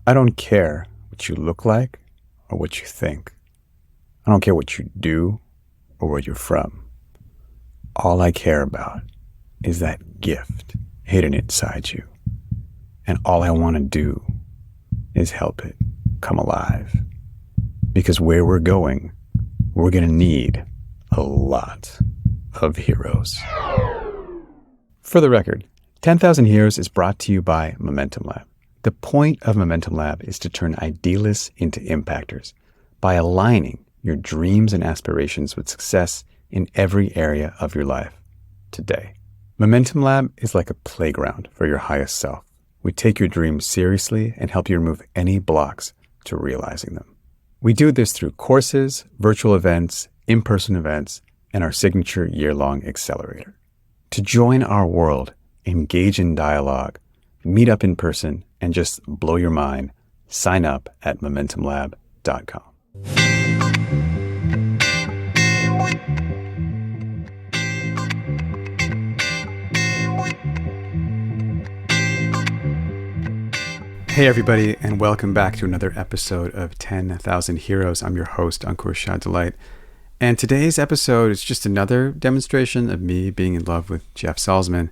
I don't care what you look like or what you think. I don't care what you do or where you're from. All I care about is that gift hidden inside you. And all I want to do is help it come alive. Because where we're going, we're going to need a lot of heroes. For the record, 10,000 Heroes is brought to you by Momentum Lab. The point of Momentum Lab is to turn idealists into impactors by aligning your dreams and aspirations with success in every area of your life today. Momentum Lab is like a playground for your highest self. We take your dreams seriously and help you remove any blocks to realizing them. We do this through courses, virtual events, in-person events, and our signature year-long accelerator. To join our world, engage in dialogue, meet up in person, and just blow your mind, sign up at momentumlab.com. Hey everybody, and welcome back to another episode of 10,000 Heroes. I'm your host, Ankur Shah Delight. And today's episode is just another demonstration of me being in love with Jeff Salzman,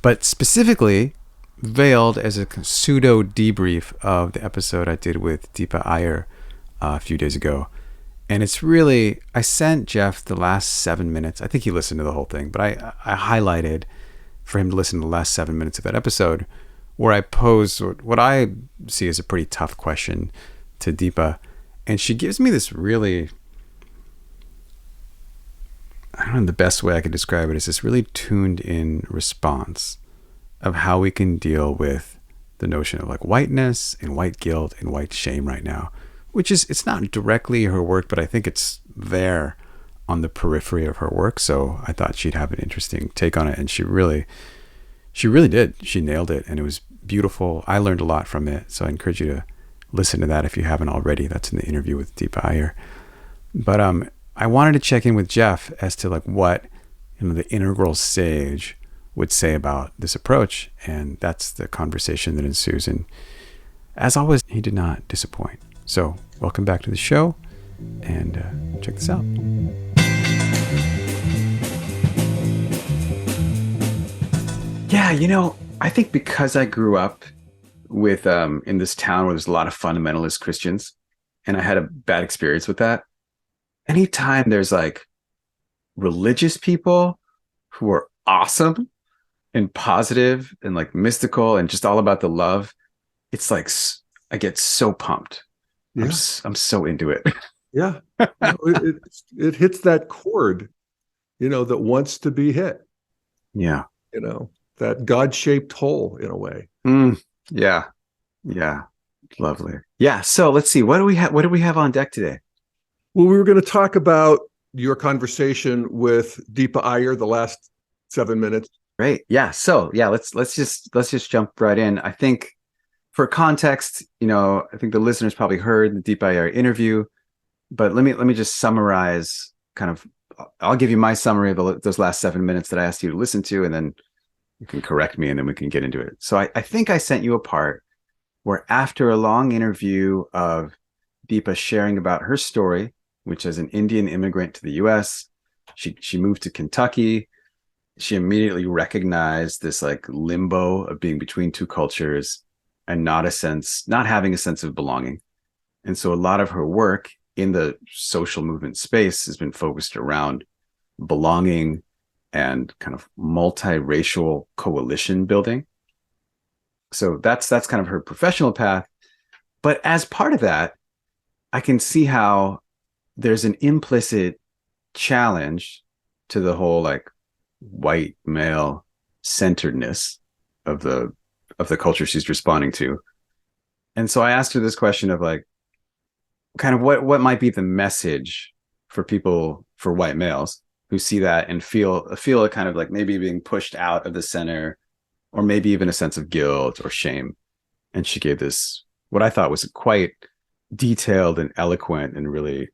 but specifically veiled as a pseudo debrief of the episode I did with Deepa Iyer a few days ago. And it's really, I sent Jeff the last 7 minutes. I think he listened to the whole thing, but I highlighted for him to listen to the last 7 minutes of that episode, where I posed what I see as a pretty tough question to Deepa. And she gives me this really, I don't know, the best way I could describe it is this really tuned in response of how we can deal with the notion of like whiteness and white guilt and white shame right now, which is, it's not directly her work, but I think it's there on the periphery of her work. So I thought she'd have an interesting take on it. And she really did. She nailed it. And it was beautiful. I learned a lot from it. So I encourage you to listen to that if you haven't already. That's in the interview with Deepa Iyer. But I wanted to check in with Jeff as to like what, the integral sage would say about this approach. And that's the conversation that ensues. And as always, he did not disappoint. So welcome back to the show, and check this out. Yeah, I think because I grew up with in this town where there's a lot of fundamentalist Christians, and I had a bad experience with that. Anytime there's like religious people who are awesome and positive and like mystical and just all about the love, it's like I get so pumped. Yeah. I'm so into it. Yeah. It hits that chord, that wants to be hit. Yeah. That God-shaped hole in a way. Yeah. Yeah. Lovely. Yeah. So let's see. What do we have on deck today? Well, we were going to talk about your conversation with Deepa Iyer the last 7 minutes. Great. Yeah. So yeah, let's just jump right in. I think for context, I think the listeners probably heard the Deepa Iyer interview, but let me just summarize I'll give you my summary of those last 7 minutes that I asked you to listen to, and then you can correct me and then we can get into it. So I think I sent you a part where after a long interview of Deepa sharing about her story, which as an Indian immigrant to the US, she moved to Kentucky. She immediately recognized this like limbo of being between two cultures and not having a sense of belonging. And so a lot of her work in the social movement space has been focused around belonging and kind of multiracial coalition building. So that's kind of her professional path. But as part of that, I can see how there's an implicit challenge to the whole like white male centeredness of the culture she's responding to. And so I asked her this question of like, kind of what might be the message for people, for white males who see that and feel a kind of like maybe being pushed out of the center, or maybe even a sense of guilt or shame. And she gave this, what I thought was a quite detailed and eloquent and really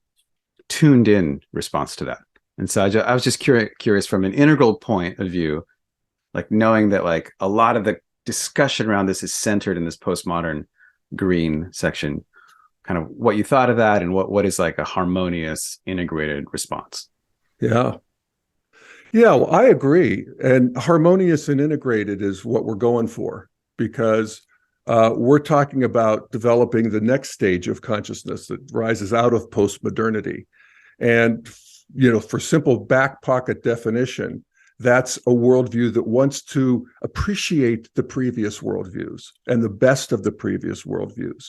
tuned in response to that. And so I was just curious from an integral point of view, like knowing that like a lot of the discussion around this is centered in this postmodern green section, kind of what you thought of that and what is like a harmonious integrated response. Yeah. Yeah, well, I agree. And harmonious and integrated is what we're going for, because we're talking about developing the next stage of consciousness that rises out of postmodernity. And, for simple back pocket definition, that's a worldview that wants to appreciate the previous worldviews and the best of the previous worldviews.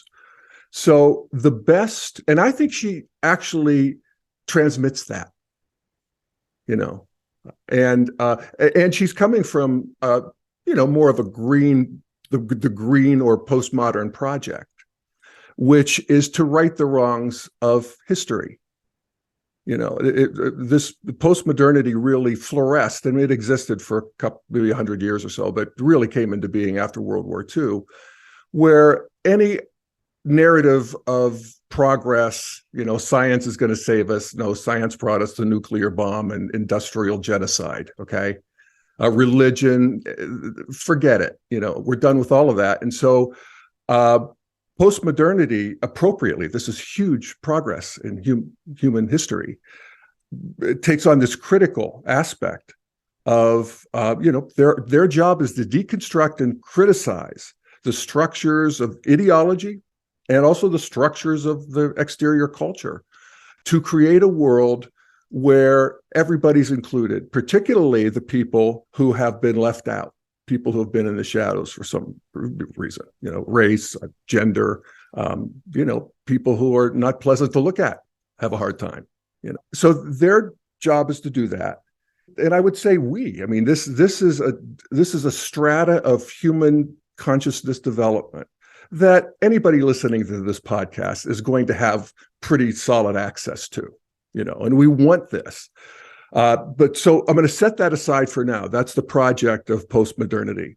So the best, and I think she actually transmits that, and she's coming from more of a green, the green or postmodern project, which is to right the wrongs of history. This postmodernity really flourished, and it existed for maybe 100 years or so, but really came into being after World War II, where any narrative of progress, science is going to save us. No, science brought us the nuclear bomb and industrial genocide. Okay. Religion, forget it. We're done with all of that. And so postmodernity, appropriately, this is huge progress in human history. It takes on this critical aspect of, their job is to deconstruct and criticize the structures of ideology and also the structures of the exterior culture to create a world where everybody's included, particularly the people who have been left out, people who have been in the shadows for some reason, race, gender, people who are not pleasant to look at, have a hard time, So their job is to do that. And I would say this is a strata of human consciousness development that anybody listening to this podcast is going to have pretty solid access to, and we want this. But so I'm going to set that aside for now. That's the project of postmodernity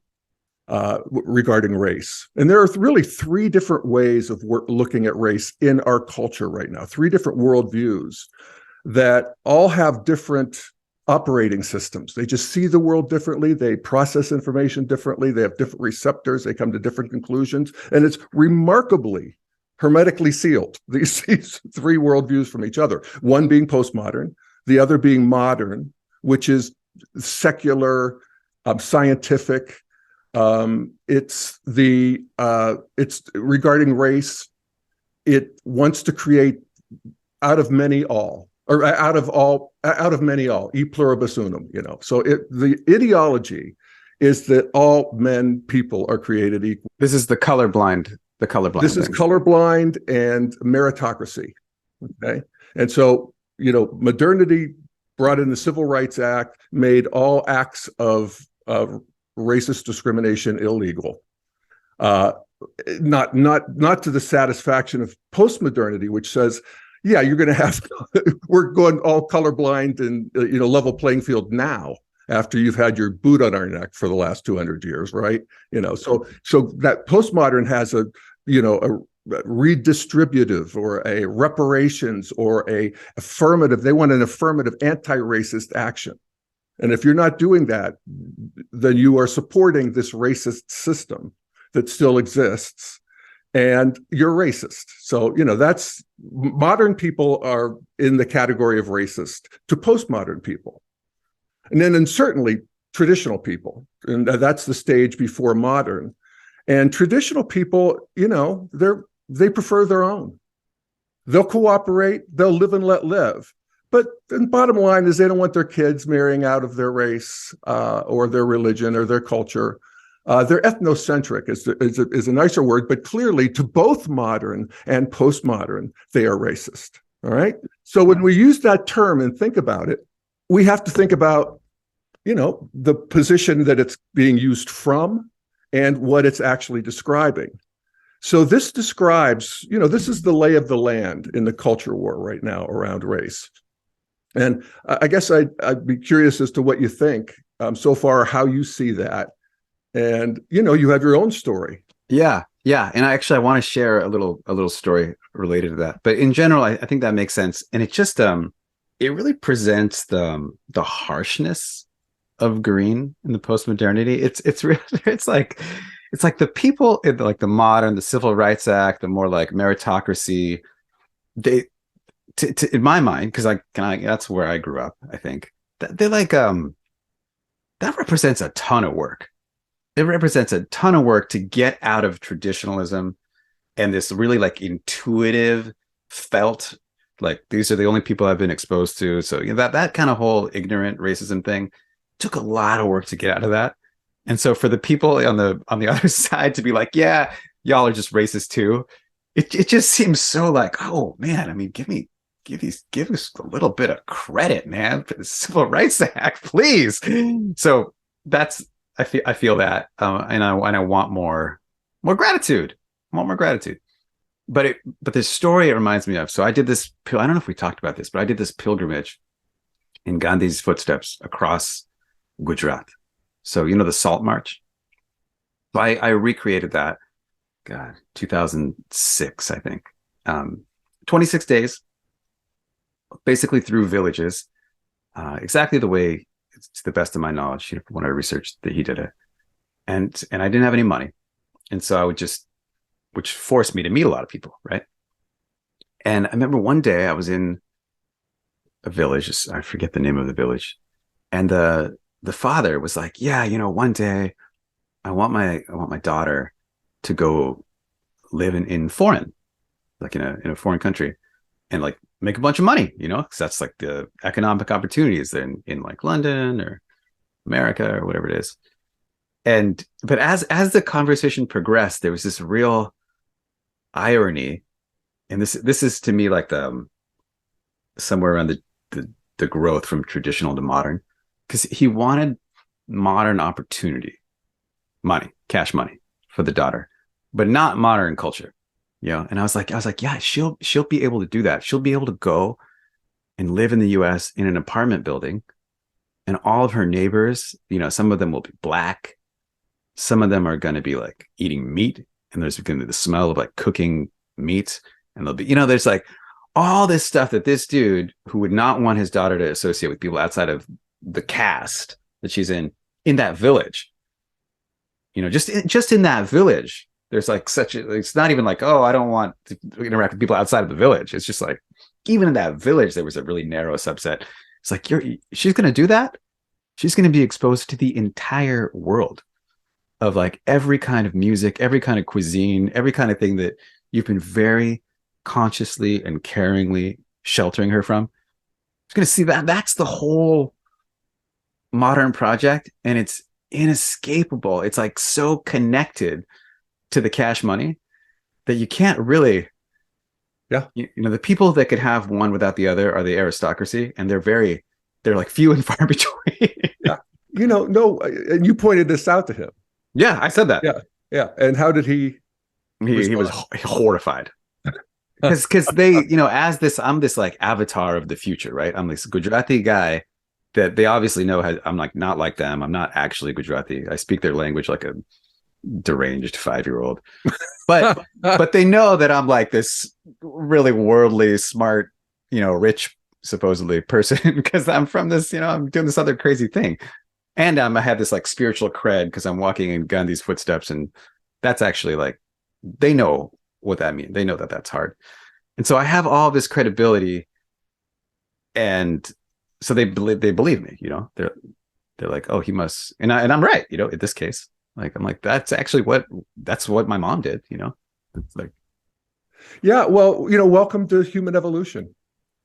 regarding race. And there are really three different ways of looking at race in our culture right now, three different worldviews that all have different operating systems. They just see the world differently. They process information differently. They have different receptors. They come to different conclusions. And it's remarkably hermetically sealed, these three worldviews from each other. One being postmodern, the other being modern, which is secular, scientific. It's regarding race. It wants to create out of many all, or out of many all, e pluribus unum, So the ideology is that all men, people are created equal. This is the colorblind. This is colorblind and meritocracy. Okay. And so, modernity brought in the Civil Rights Act, made all acts of racist discrimination illegal. Not to the satisfaction of postmodernity, which says, yeah, you're going to have, we're going all colorblind and, level playing field now after you've had your boot on our neck for the last 200 years, right? So that postmodern has a redistributive or a reparations or a affirmative, they want an affirmative anti-racist action. And if you're not doing that, then you are supporting this racist system that still exists. And you're racist. So, that's modern people are in the category of racist to postmodern people. And then certainly traditional people. And that's the stage before modern. And traditional people, they prefer their own. They'll cooperate, they'll live and let live. But the bottom line is they don't want their kids marrying out of their race or their religion or their culture. They're ethnocentric is a nicer word, but clearly to both modern and postmodern, they are racist. All right. So when we use that term and think about it, we have to think about, the position that it's being used from and what it's actually describing. So this describes, this is the lay of the land in the culture war right now around race. And I guess I'd be curious as to what you think so far, how you see that. And, you have your own story. Yeah. And I want to share a little story related to that. But in general, I think that makes sense. And it just, it really presents the harshness of green in the postmodernity. It's it's like the people in like the modern, the Civil Rights Act, the more like meritocracy, they in my mind, because that's where I grew up, I think they're like that represents a ton of work. It represents a ton of work to get out of traditionalism and this really like intuitive felt like these are the only people I've been exposed to. So that kind of whole ignorant racism thing took a lot of work to get out of that. And so for the people on the other side to be like, yeah, y'all are just racist too, it just seems so like, oh man, I mean, give us a little bit of credit, man, for the Civil Rights Act, please. So that's I feel that, and I want more gratitude. I want more gratitude. But this story it reminds me of. So I did this. I don't know if we talked about this, but I did this pilgrimage in Gandhi's footsteps across Gujarat. So the Salt March. So I recreated that. God, 2006, I think. 26 days, basically through villages, exactly the way, to the best of my knowledge, when I researched that he did it, and I didn't have any money, and so I would which forced me to meet a lot of people, right? And I remember one day I was in a village, I forget the name of the village, and the father was like, yeah, one day I want my daughter to go live in foreign, like in a foreign country, and like make a bunch of money, because that's like the economic opportunities in like London or America or whatever it is. But as the conversation progressed, there was this real irony, and this is to me like somewhere around the growth from traditional to modern, because he wanted modern opportunity, money, cash money for the daughter, but not modern culture. And I was like, yeah, she'll be able to do that. She'll be able to go and live in the US in an apartment building, and all of her neighbors, some of them will be black. Some of them are going to be like eating meat, and there's going to be the smell of like cooking meat. And they'll be, there's like all this stuff that this dude who would not want his daughter to associate with people outside of the caste that she's in that village, just in that village. There's like it's not even like, oh, I don't want to interact with people outside of the village. It's just like, even in that village, there was a really narrow subset. It's like, she's going to do that. She's going to be exposed to the entire world of like every kind of music, every kind of cuisine, every kind of thing that you've been very consciously and caringly sheltering her from. She's going to see that. That's the whole modern project. And it's inescapable. It's like so connected to the cash money that you can't really, the people that could have one without the other are the aristocracy, and they're like few and far between. Yeah. No, and you pointed this out to him. Yeah, I said that. Yeah. And how did he was horrified. Because they, I'm this like avatar of the future, right? I'm this Gujarati guy that they obviously know I'm like not like them. I'm not actually Gujarati. I speak their language like a deranged 5-year-old, but they know that I'm like this really worldly, smart, rich, supposedly person, because I'm from this, I'm doing this other crazy thing, and I have this like spiritual cred because I'm walking in Gandhi's footsteps, and that's actually like, they know what that means. They know that that's hard, and so I have all this credibility, and so they believe me. They're like, oh, he must, and I'm right. In this case. Like, I'm like, that's what my mom did, It's like, yeah, well, welcome to human evolution.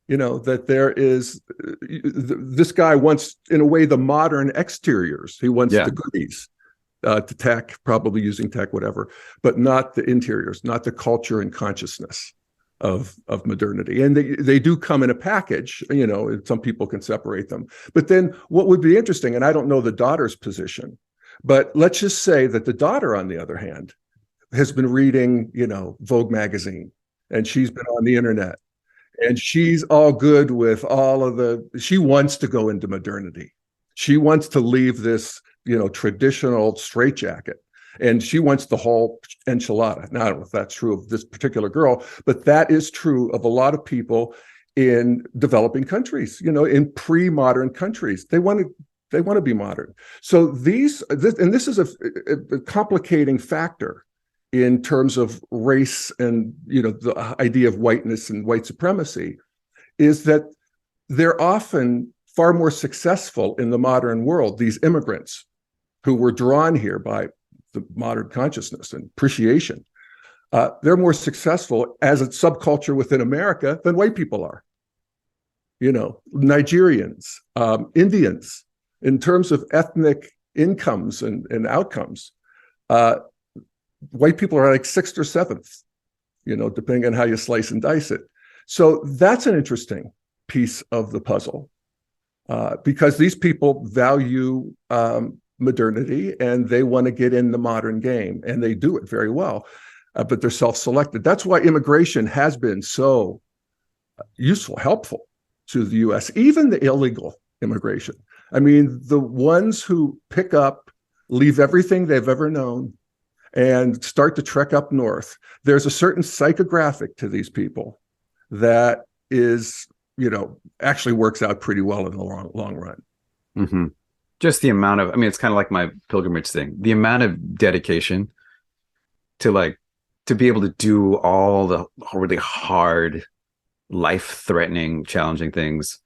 That there is, this guy wants, in a way, the modern exteriors. He wants the goodies, to tech, probably using tech, whatever, but not the interiors, not the culture and consciousness of modernity. And they do come in a package, some people can separate them. But then what would be interesting, and I don't know the daughter's position, but let's just say that the daughter, on the other hand, has been reading, Vogue magazine, and she's been on the internet, and she's all good with she wants to go into modernity. She wants to leave this, traditional straitjacket, and she wants the whole enchilada. Now, I don't know if that's true of this particular girl, but that is true of a lot of people in developing countries, in pre-modern countries. They want to They want to be modern. So this is a complicating factor in terms of race and, the idea of whiteness and white supremacy, is that they're often far more successful in the modern world, these immigrants who were drawn here by the modern consciousness and appreciation. They're more successful as a subculture within America than white people are. Nigerians, Indians, in terms of ethnic incomes and outcomes, white people are like sixth or seventh, depending on how you slice and dice it. So that's an interesting piece of the puzzle, because these people value modernity and they want to get in the modern game, and they do it very well, but they're self-selected. That's why immigration has been so useful, helpful to the US, even the illegal immigration. I mean, the ones who pick up, leave everything they've ever known, and start to trek up north, there's a certain psychographic to these people that is, actually works out pretty well in the long run. Mm-hmm. Just the amount of, it's kind of like my pilgrimage thing, the amount of dedication to be able to do all the really hard, life-threatening, challenging things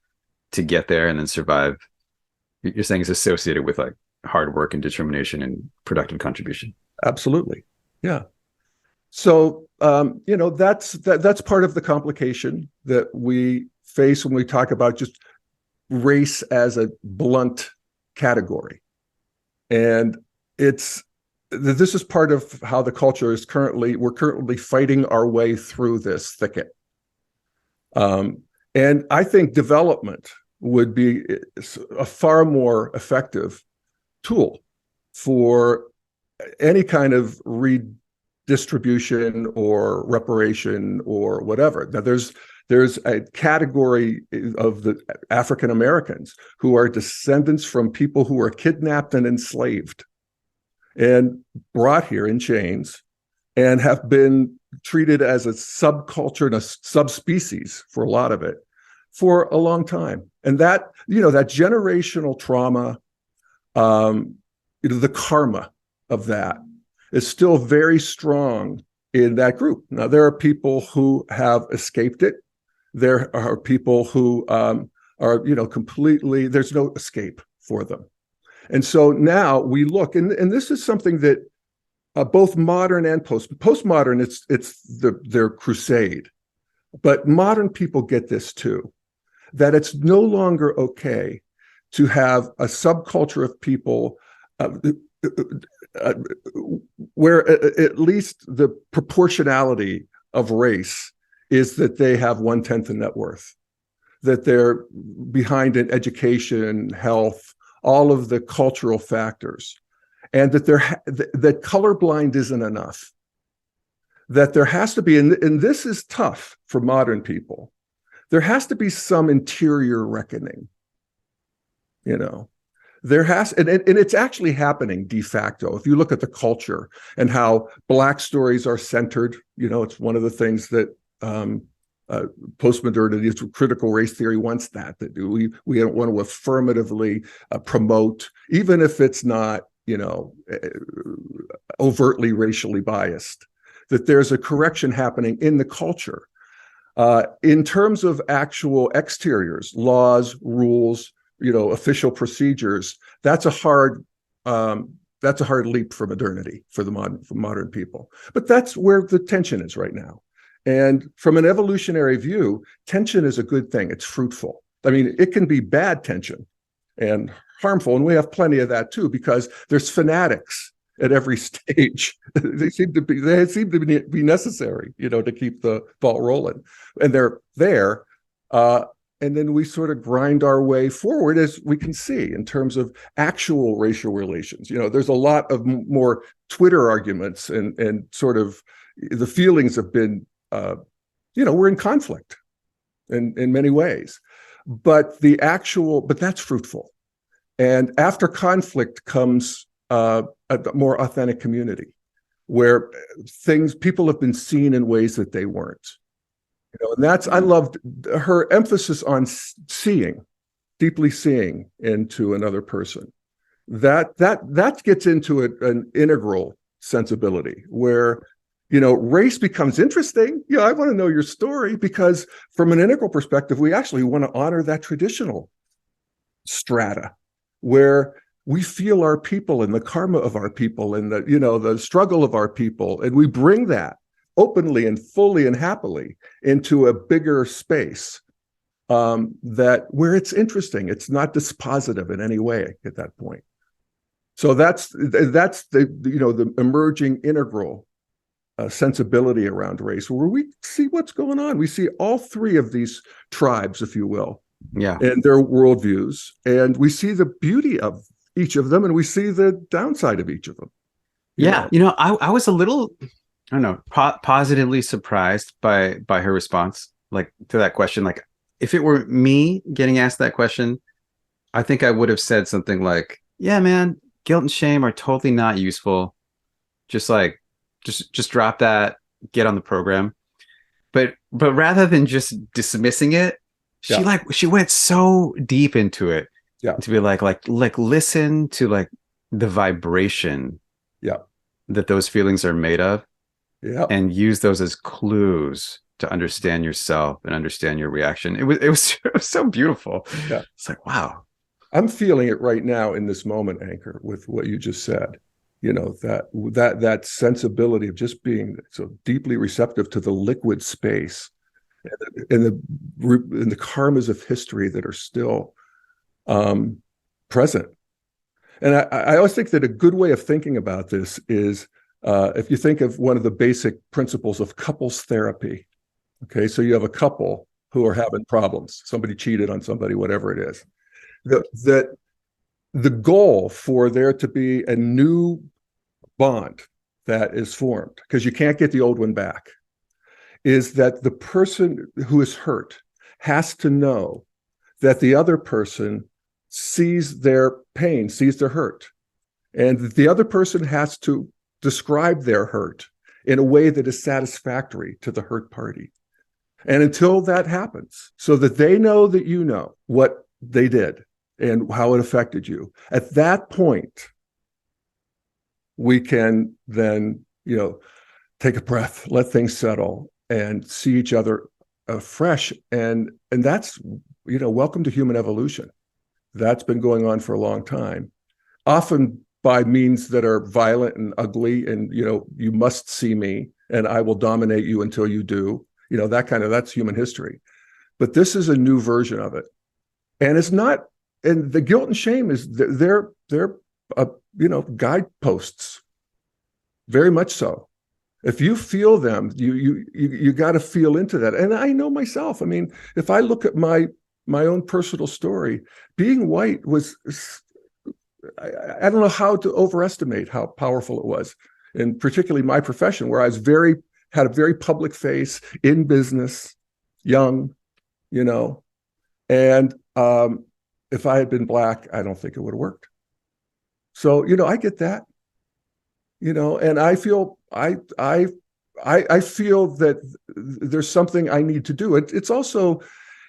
to get there and then survive. You're saying is associated with hard work and determination and productive contribution. Absolutely. Yeah. So, that's part of the complication that we face when we talk about just race as a blunt category. And this is part of how the culture is we're currently fighting our way through this thicket. And I think development would be a far more effective tool for any kind of redistribution or reparation or whatever. Now, there's a category of the African Americans who are descendants from people who were kidnapped and enslaved and brought here in chains and have been treated as a subculture and a subspecies for a lot of it for a long time. And that generational trauma, the karma of that is still very strong in that group. Now, there are people who have escaped it. There are people who are, completely, there's no escape for them. And so now we look, and this is something that both modern and postmodern, it's their crusade. But modern people get this too, that it's no longer okay to have a subculture of people where at least the proportionality of race is that they have 1/10 the net worth, that they're behind in education, health, all of the cultural factors, and that that colorblind isn't enough. That there has to be, and this is tough for modern people, there has to be some interior reckoning. There has, and it's actually happening de facto. If you look at the culture and how Black stories are centered, it's one of the things that postmodernity, critical race theory wants that we don't want to affirmatively promote, even if it's not, overtly racially biased, that there's a correction happening in the culture. In terms of actual exteriors, laws, rules, official procedures, that's a hard leap for modernity for modern people. But that's where the tension is right now. And from an evolutionary view, tension is a good thing. It's fruitful. I mean, it can be bad tension and harmful, and we have plenty of that too, because there's fanatics at every stage. They seem to be necessary, to keep the ball rolling, and they're there. And then we sort of grind our way forward, as we can see, in terms of actual racial relations. There's a lot of more Twitter arguments, and sort of the feelings have been, we're in conflict in many ways, but that's fruitful. And after conflict comes a more authentic community where people have been seen in ways that they weren't. And I loved her emphasis on seeing, deeply seeing into another person. That gets into an integral sensibility where, race becomes interesting. I want to know your story, because from an integral perspective, we actually want to honor that traditional strata where we feel our people and the karma of our people and the struggle of our people, and we bring that openly and fully and happily into a bigger space, that where it's interesting, it's not dispositive in any way at that point. So that's the emerging integral sensibility around race, where we see what's going on. We see all three of these tribes, if you will, and their worldviews, and we see the beauty of each of them, and we see the downside of each of them. I was a little, I don't know, positively surprised by her response, like, to that question. Like, if it were me getting asked that question, I think I would have said something like, "Yeah, man, guilt and shame are totally not useful. Just drop that, get on the program." But rather than just dismissing it, she went so deep into it, to be like listen to like the vibration, that those feelings are made of, and use those as clues to understand yourself and understand your reaction. It was so beautiful. It's like, wow. I'm feeling it right now in this moment, Anchor, with what you just said. That sensibility of just being so deeply receptive to the liquid space and the karmas of history that are still present. And I always think that a good way of thinking about this is, if you think of one of the basic principles of couples therapy. Okay, so you have a couple who are having problems. Somebody cheated on somebody, whatever it is. That the goal for there to be a new bond that is formed, because you can't get the old one back, is that the person who is hurt has to know that the other person sees their pain, sees their hurt, and the other person has to describe their hurt in a way that is satisfactory to the hurt party. And until that happens, so that they know that you know what they did and how it affected you, at that point, we can then, take a breath, let things settle, and see each other afresh. And that's, welcome to human evolution. That's been going on for a long time, often by means that are violent and ugly, and you must see me and I will dominate you until you do. That's human history. But this is a new version of it. And it's not, and the guilt and shame is they're guideposts, very much so. If you feel them, you got to feel into that. And I know myself. I mean, if I look at my own personal story, being white was, I don't know how to overestimate how powerful it was, and particularly my profession, where I was had a very public face in business, young, and if I had been Black, I don't think it would have worked. So, I get that, and I feel, I feel that there's something I need to do. It's also,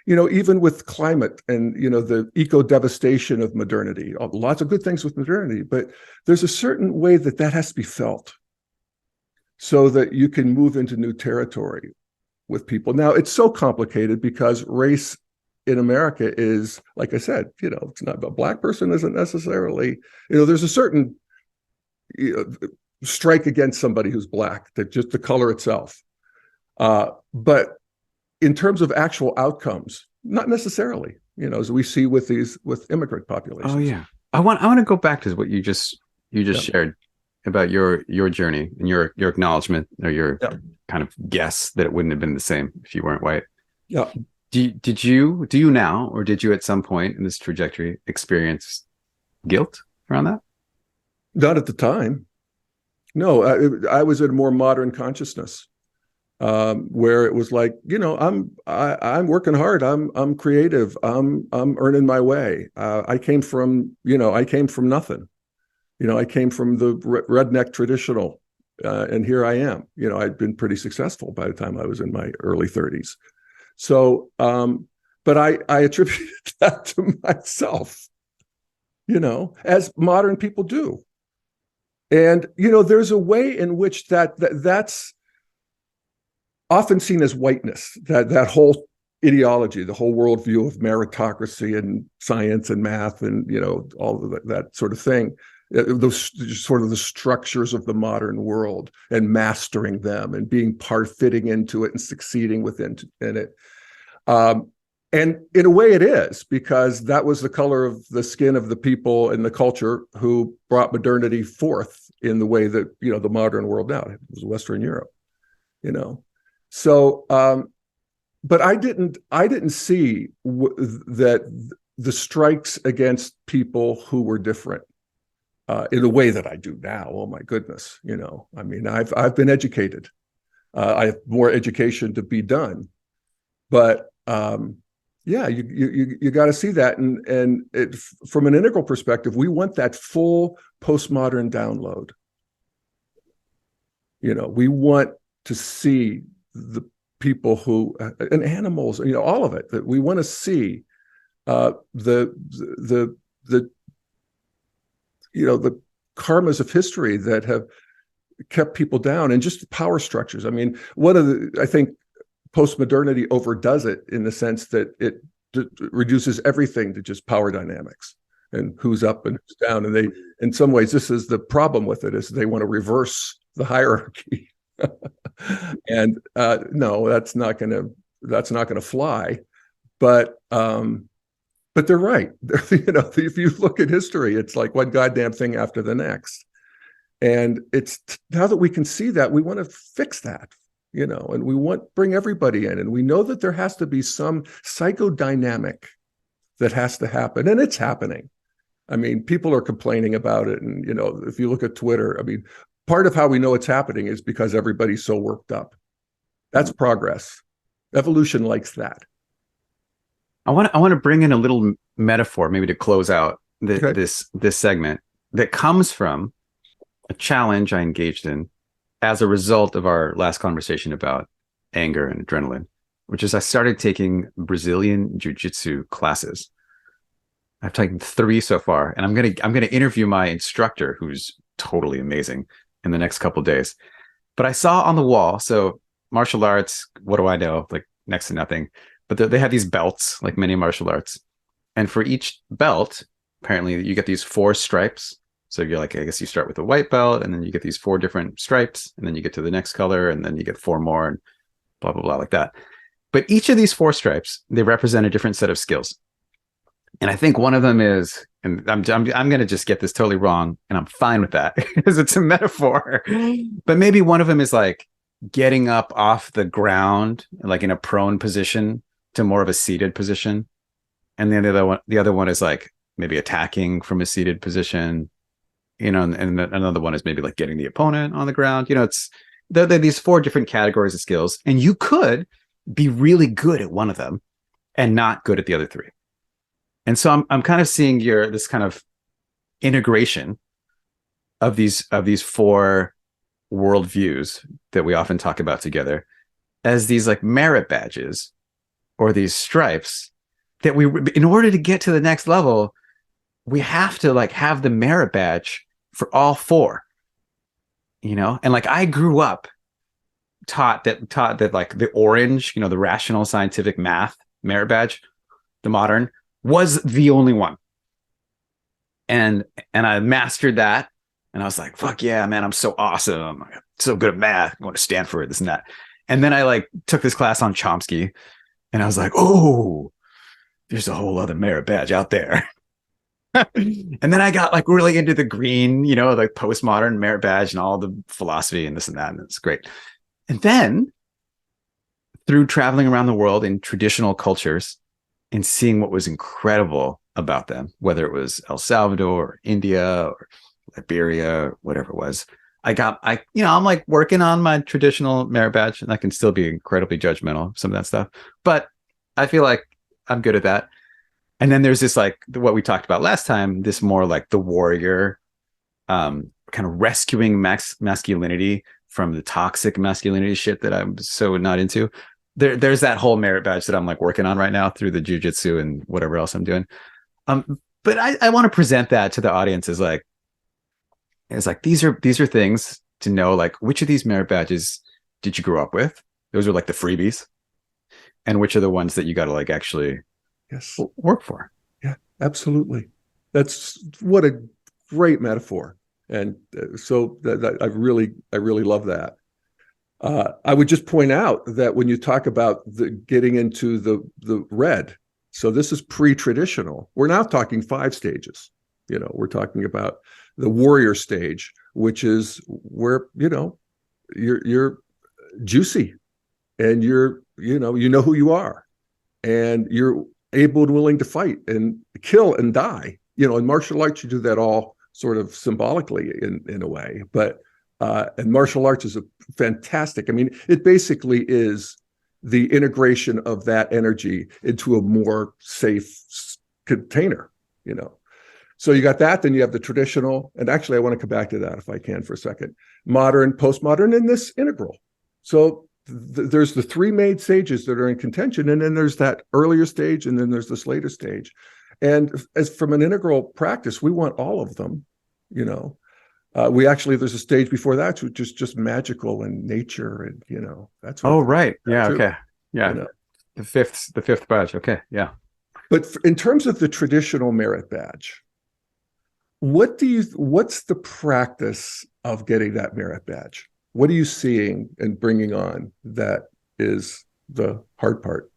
even with climate and, the eco-devastation of modernity, lots of good things with modernity, but there's a certain way that has to be felt so that you can move into new territory with people. Now, it's so complicated because race in America is, like I said, it's not, a Black person isn't necessarily, there's a certain strike against somebody who's Black, that just the color itself. But in terms of actual outcomes, not necessarily, as we see with immigrant populations. Oh yeah. I want to go back to what you just shared about your journey and your acknowledgement, or your kind of guess that it wouldn't have been the same if you weren't white. Yeah. Do you now, or did you at some point in this trajectory experience guilt around that? Not at the time. No, I was in a more modern consciousness, where it was like, I'm working hard. I'm creative. I'm earning my way. I came from nothing. I came from the redneck traditional, and here I am. I'd been pretty successful by the time I was in my early 30s. So but I attributed that to myself, as modern people do. And, there's a way in which that's often seen as whiteness, that whole ideology, the whole worldview of meritocracy and science and math and, all of that sort of thing. Those sort of the structures of the modern world and mastering them and being fitting into it and succeeding within it. And in a way it is, because that was the color of the skin of the people and the culture who brought modernity forth in the way that, the modern world now. It was Western Europe, So, but I didn't see that the strikes against people who were different in the way that I do now. Oh my goodness, I mean, I've been educated. I have more education to be done, but yeah, you got to see that, and from an integral perspective, we want that full postmodern download. We want to see the people who and animals, all of it. That we want to see the karmas of history that have kept people down, and just the power structures. I mean, I think postmodernity overdoes it in the sense that it reduces everything to just power dynamics and who's up and who's down. And they, in some ways, this is the problem with it, is they want to reverse the hierarchy. And no, that's not going to fly. But they're right. If you look at history, it's like one goddamn thing after the next. And it's now that we can see that, we want to fix that, and we bring everybody in. And we know that there has to be some psychodynamic that has to happen. And it's happening. I mean, people are complaining about it. And, if you look at Twitter, I mean, part of how we know it's happening is because everybody's so worked up. That's progress. Evolution likes that. I want to bring in a little metaphor, maybe to close out this segment, that comes from a challenge I engaged in as a result of our last conversation about anger and adrenaline, which is I started taking Brazilian jiu-jitsu classes. I've taken 3 so far, and I'm gonna interview my instructor, who's totally amazing, in the next couple of days. But I saw on the wall, so martial arts, what do I know? Like next to nothing. But they have these belts, like many martial arts. And for each belt, apparently you get these 4 stripes. So you're like, I guess you start with a white belt, and then you get these 4 different stripes, and then you get to the next color, and then you get 4 more, and blah, blah, blah, like that. But each of these 4 stripes, they represent a different set of skills. And I think one of them is, and I'm going to just get this totally wrong, and I'm fine with that because it's a metaphor. But maybe one of them is like getting up off the ground, like in a prone position, to more of a seated position. And then the other one is like maybe attacking from a seated position, and another one is maybe like getting the opponent on the ground. It's they're these 4 different categories of skills, and you could be really good at one of them and not good at the other 3. And so I'm kind of seeing this kind of integration of these 4 worldviews that we often talk about together as these like merit badges, or these stripes that in order to get to the next level, we have to like have the merit badge for all 4, and like I grew up taught that like the orange, the rational scientific math merit badge, the modern, was the only one. And I mastered that, and I was like, fuck yeah, man, I'm so awesome. I'm so good at math. I'm going to Stanford, this and that. And then I like took this class on Chomsky, and I was like, oh, there's a whole other merit badge out there. And then I got like really into the green, like postmodern merit badge and all the philosophy and this and that. And it's great. And then through traveling around the world in traditional cultures and seeing what was incredible about them, whether it was El Salvador or India or Liberia, or whatever it was, I'm like working on my traditional merit badge, and I can still be incredibly judgmental of some of that stuff, but I feel like I'm good at that. And then there's this, like what we talked about last time, this more like the warrior, kind of rescuing masculinity from the toxic masculinity shit that I'm so not into. there's that whole merit badge that I'm like working on right now through the jujitsu and whatever else I'm doing. But I want to present that to the audience as like, it's like these are things to know, like which of these merit badges did you grow up with? Those are like the freebies, and which are the ones that you got to like actually Yes. work for. Yeah, absolutely. That's what a great metaphor. And so I really love that. I would just point out that when you talk about the getting into the red, so this is pre-traditional. We're now talking 5 stages. We're talking about the warrior stage, which is where you're juicy, and you know who you are, and you're able and willing to fight and kill and die. In martial arts, you do that all sort of symbolically in a way, but and martial arts is a fantastic. I mean, it basically is the integration of that energy into a more safe container. So you got that, then you have the traditional, and actually I want to come back to that if I can for a second, modern, postmodern, and this integral. So there's the 3 main stages that are in contention, and then there's that earlier stage, and then there's this later stage. And as from an integral practice, we want all of them. There's a stage before that which is just magical and nature, and that's what. Oh, right. Yeah. Too, okay. Yeah. The fifth badge. Okay. Yeah. But in terms of the traditional merit badge, what's the practice of getting that merit badge? What are you seeing and bringing on that is the hard part?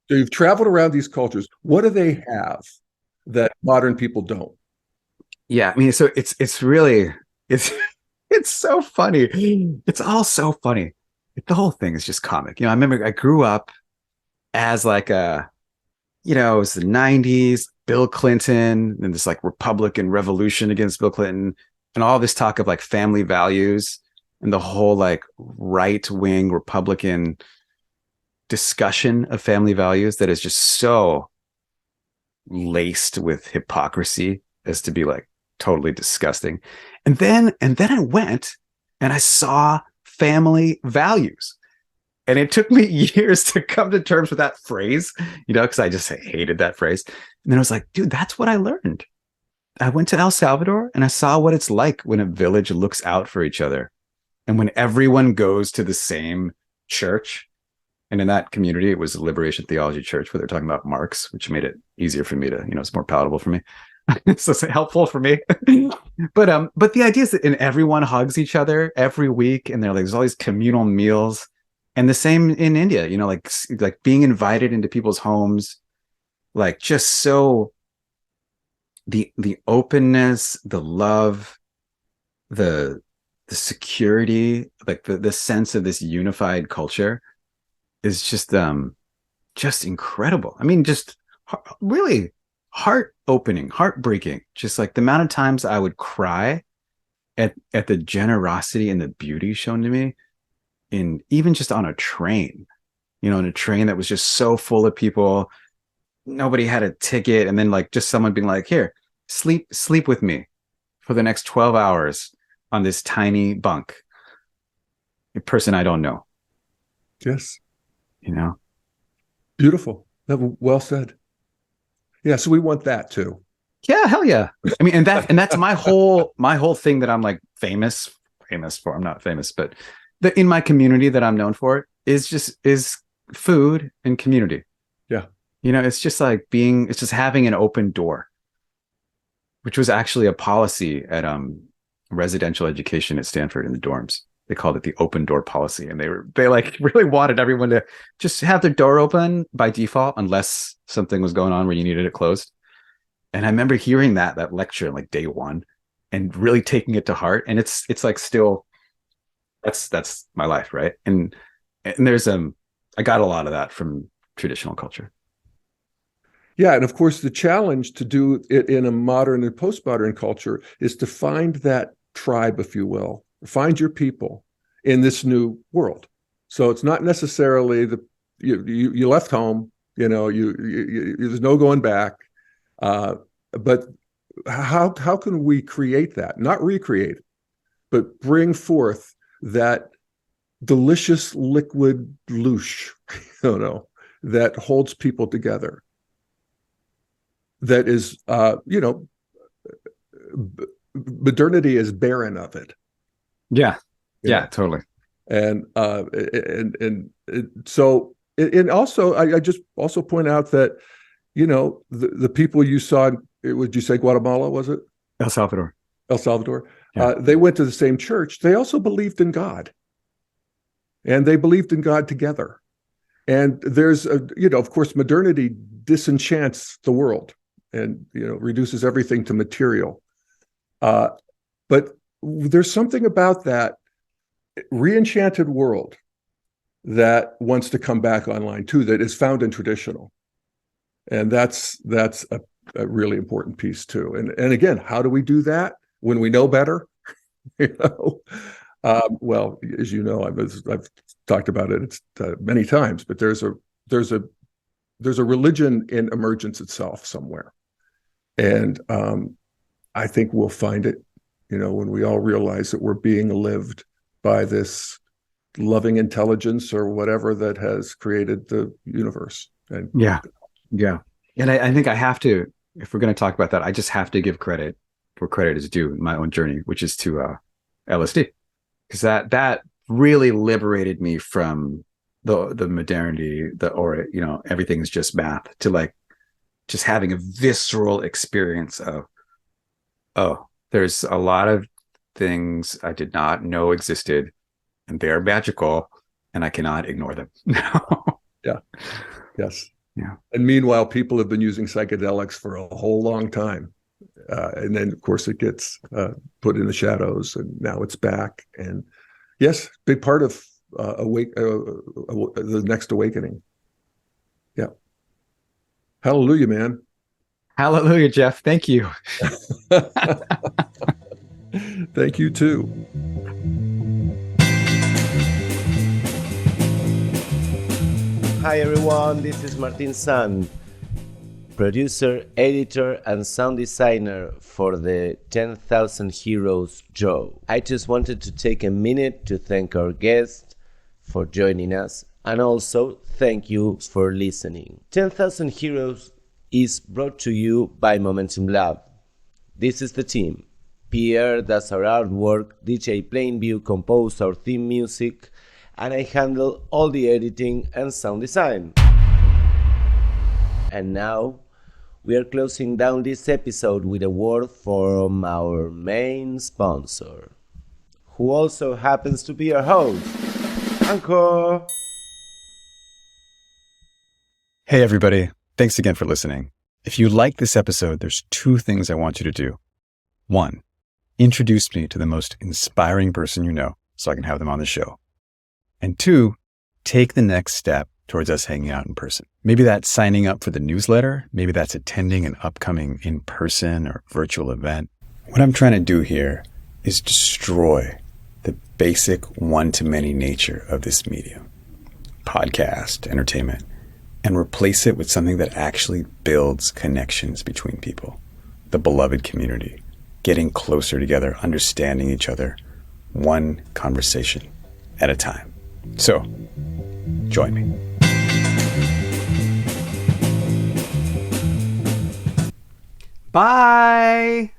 So you've traveled around these cultures. What do they have that modern people don't? Yeah, I mean, so it's really it's it's so funny. It's all so funny. The whole thing is just comic. I remember I grew up as like it was the 90s, Bill Clinton, and this like Republican revolution against Bill Clinton, and all this talk of like family values and the whole like right-wing Republican discussion of family values that is just so laced with hypocrisy as to be like totally disgusting. And then I went and I saw family values. And it took me years to come to terms with that phrase, because I just hated that phrase. And then I was like, dude, that's what I learned. I went to El Salvador and I saw what it's like when a village looks out for each other. And when everyone goes to the same church. And in that community, it was a Liberation Theology Church where they're talking about Marx, which made it easier for me to, it's more palatable for me. So it's helpful for me. But the idea is that everyone hugs each other every week, and there's all these communal meals. And the same in India, like being invited into people's homes, like just so the openness, the love, the security, like the sense of this unified culture is just incredible. I mean, just really heart-opening, heartbreaking. Just like the amount of times I would cry at the generosity and the beauty shown to me even just on a train, in a train that was just so full of people. Nobody had a ticket, and then like just someone being like, here, sleep with me for the next 12 hours on this tiny bunk. A person I don't know. Yes. Beautiful. Well said. Yeah, so we want that too. Yeah, hell yeah. I mean, and that's my whole thing that I'm like famous for. I'm not famous, but in my community that I'm known for is food and community. Yeah. It's just like it's just having an open door, which was actually a policy at residential education at Stanford in the dorms. They called it the open door policy, and they like really wanted everyone to just have their door open by default unless something was going on where you needed it closed. And I remember hearing that lecture like day one and really taking it to heart. And it's like still that's my life, right? And there's I got a lot of that from traditional culture. Yeah, and of course the challenge to do it in a modern and postmodern culture is to find that tribe, if you will. Find your people in this new world. So it's not necessarily you left home, there's no going back. But how can we create that? Not recreate it, but bring forth that delicious liquid louche, that holds people together. That is, modernity is barren of it. Yeah. Yeah, totally. And so, and also, I just also point out that, the people you saw, would you say Guatemala, was it? El Salvador. El Salvador. Yeah. They went to the same church. They also believed in God. And they believed in God together. And there's, of course, modernity disenchants the world and, reduces everything to material. But there's something about that re-enchanted world that wants to come back online too, that is found in traditional. And that's a really important piece too. And again, how do we do that when we know better? Well, as you know, I've talked about it many times, but there's a religion in emergence itself somewhere, and I think we'll find it, when we all realize that we're being lived by this loving intelligence or whatever that has created the universe. And yeah. And I think I have to, if we're going to talk about that, I just have to give credit where credit is due in my own journey, which is to LSD, because that really liberated me from the modernity, everything is just math, to like just having a visceral experience of, oh, there's a lot of things I did not know existed, and they are magical, and I cannot ignore them. Yeah. Yes. Yeah. And meanwhile, people have been using psychedelics for a whole long time. And then, of course, it gets put in the shadows, and now it's back. And yes, big part of the next awakening. Yeah. Hallelujah, man. Hallelujah, Jeff. Thank you. Thank you, too. Hi everyone, this is Martin San, producer, editor, and sound designer for the 10,000 Heroes show. I just wanted to take a minute to thank our guest for joining us, and also thank you for listening. 10,000 Heroes is brought to you by Momentum Lab. This is the team. Pierre does our artwork, DJ Plainview composed our theme music, and I handle all the editing and sound design. And now, we are closing down this episode with a word from our main sponsor, who also happens to be our host, Anko. Hey everybody, thanks again for listening. If you like this episode, there's 2 things I want you to do. 1, introduce me to the most inspiring person you know so I can have them on the show. And 2, take the next step towards us hanging out in person. Maybe that's signing up for the newsletter. Maybe that's attending an upcoming in-person or virtual event. What I'm trying to do here is destroy the basic one-to-many nature of this medium, podcast, entertainment, and replace it with something that actually builds connections between people, the beloved community, getting closer together, understanding each other, one conversation at a time. So, join me. Bye!